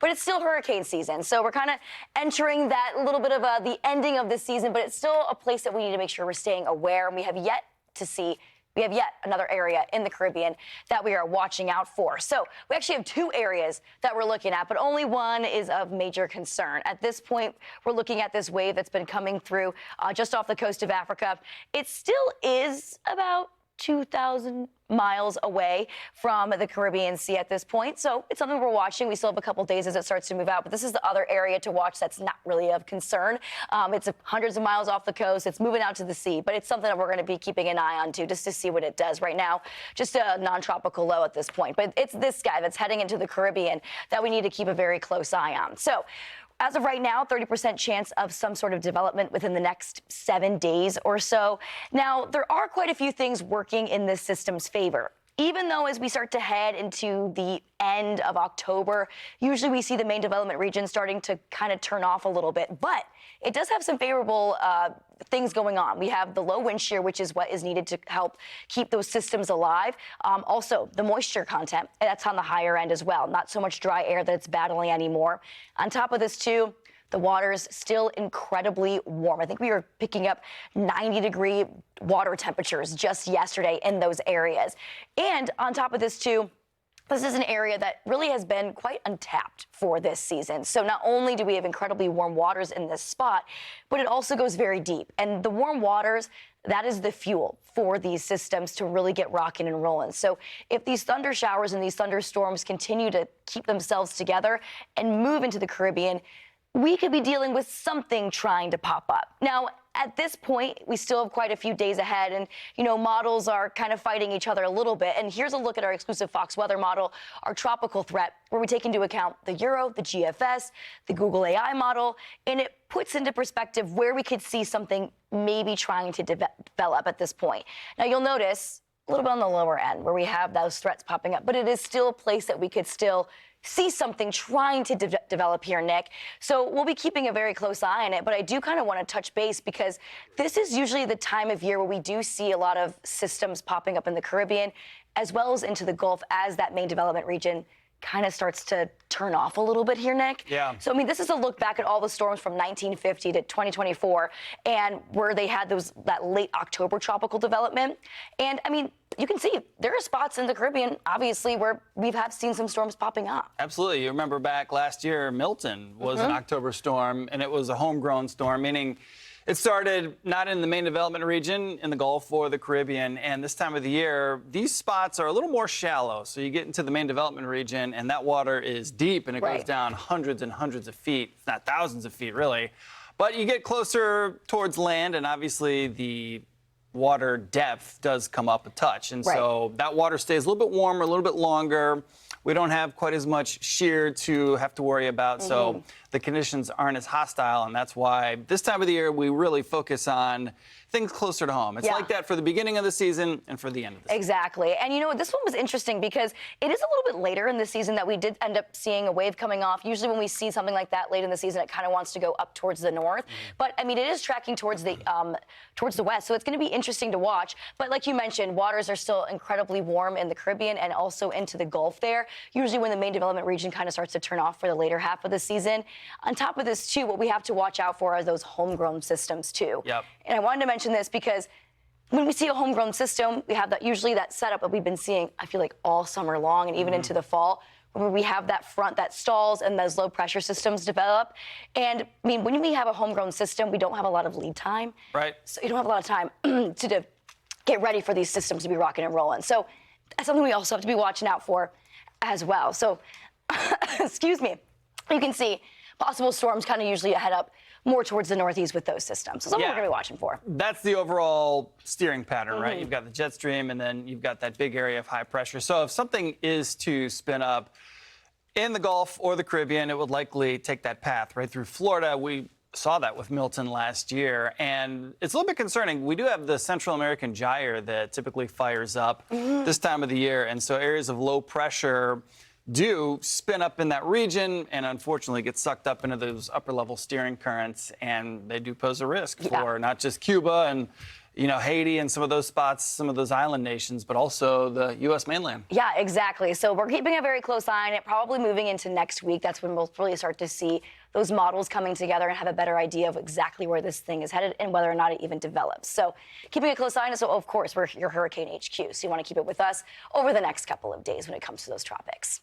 but it's still hurricane season. So we're kind of entering that little bit of the ending of the season, but it's still a place that we need to make sure we're staying aware. And we have yet another area in the Caribbean that we are watching out for. So we actually have two areas that we're looking at, but only one is of major concern. At this point, we're looking at this wave that's been coming through just off the coast of Africa. It still is about 2,000 miles away from the Caribbean Sea at this point. So it's something we're watching. We still have a couple days as it starts to move out, but this is the other area to watch that's not really of concern. It's hundreds of miles off the coast. It's moving out to the sea, but it's something that we're going to be keeping an eye on too, just to see what it does right now. Just a non-tropical low at this point, but it's this guy that's heading into the Caribbean that we need to keep a very close eye on. So as of right now, 30% chance of some sort of development within the next 7 days or so. Now, there are quite a few things working in this system's favor. Even though as we start to head into the end of October, usually we see the main development region starting to kind of turn off a little bit. But it does have some favorable things going on. We have the low wind shear, which is what is needed to help keep those systems alive. Also, the moisture content, that's on the higher end as well. Not so much dry air that it's battling anymore. On top of this, too, the water's still incredibly warm. I think we were picking up 90-degree water temperatures just yesterday in those areas. And on top of this, too, this is an area that really has been quite untapped for this season. So not only do we have incredibly warm waters in this spot, but it also goes very deep. And the warm waters, that is the fuel for these systems to really get rocking and rolling. So if these thunder showers and these thunderstorms continue to keep themselves together and move into the Caribbean, we could be dealing with something trying to pop up. Now, at this point, we still have quite a few days ahead, and, models are kind of fighting each other a little bit. And here's a look at our exclusive Fox weather model, our tropical threat, where we take into account the Euro, the GFS, the Google AI model, and it puts into perspective where we could see something maybe trying to develop at this point. Now, you'll notice a little bit on the lower end where we have those threats popping up, but it is still a place that we could still see something trying to develop here, Nick. So we'll be keeping a very close eye on it, but I do kind of want to touch base because this is usually the time of year where we do see a lot of systems popping up in the Caribbean as well as into the Gulf as that main development region kind of starts to turn off a little bit here, Nick. Yeah. So, this is a look back at all the storms from 1950 to 2024 and where they had that late October tropical development. And, you can see there are spots in the Caribbean, obviously, where we have seen some storms popping up. Absolutely. You remember back last year, Milton was an October storm, and it was a homegrown storm, meaning it started not in the main development region in the Gulf or the Caribbean, and this time of the year, these spots are a little more shallow. So you get into the main development region, and that water is deep, and it goes down hundreds and hundreds of feet, if not thousands of feet, really. But you get closer towards land, and obviously the water depth does come up a touch. And so that water stays a little bit warmer, a little bit longer. We don't have quite as much shear to have to worry about, so the conditions aren't as hostile, and that's why this time of the year we really focus on things closer to home. It's like that for the beginning of the season and for the end of the season. Exactly. And this one was interesting because it is a little bit later in the season that we did end up seeing a wave coming off. Usually when we see something like that late in the season, it kind of wants to go up towards the north. But, it is tracking towards the west, so it's going to be interesting to watch. But like you mentioned, waters are still incredibly warm in the Caribbean and also into the Gulf there, usually when the main development region kind of starts to turn off for the later half of the season. On top of this, too, what we have to watch out for are those homegrown systems, too. Yep. And I wanted to mention this because when we see a homegrown system, we have usually that setup that we've been seeing, I feel like, all summer long and even into the fall, where we have that front that stalls and those low pressure systems develop. And when we have a homegrown system, we don't have a lot of lead time. Right. So you don't have a lot of time to get ready for these systems to be rocking and rolling. So that's something we also have to be watching out for as well. So, excuse me, you can see possible storms kind of usually head up more towards the northeast with those systems. So something we're going to be watching for. That's the overall steering pattern, right? You've got the jet stream, and then you've got that big area of high pressure. So if something is to spin up in the Gulf or the Caribbean, it would likely take that path right through Florida. We saw that with Milton last year, and it's a little bit concerning. We do have the Central American gyre that typically fires up this time of the year, and so areas of low pressure do spin up in that region and unfortunately get sucked up into those upper level steering currents, and they do pose a risk for not just Cuba and Haiti and some of those spots, some of those island nations, but also the U.S. mainland. Yeah, exactly. So we're keeping a very close eye on it, probably moving into next week. That's when we'll really start to see those models coming together and have a better idea of exactly where this thing is headed and whether or not it even develops. So keeping a close eye on it. So, of course, we're your Hurricane HQ. So you want to keep it with us over the next couple of days when it comes to those tropics.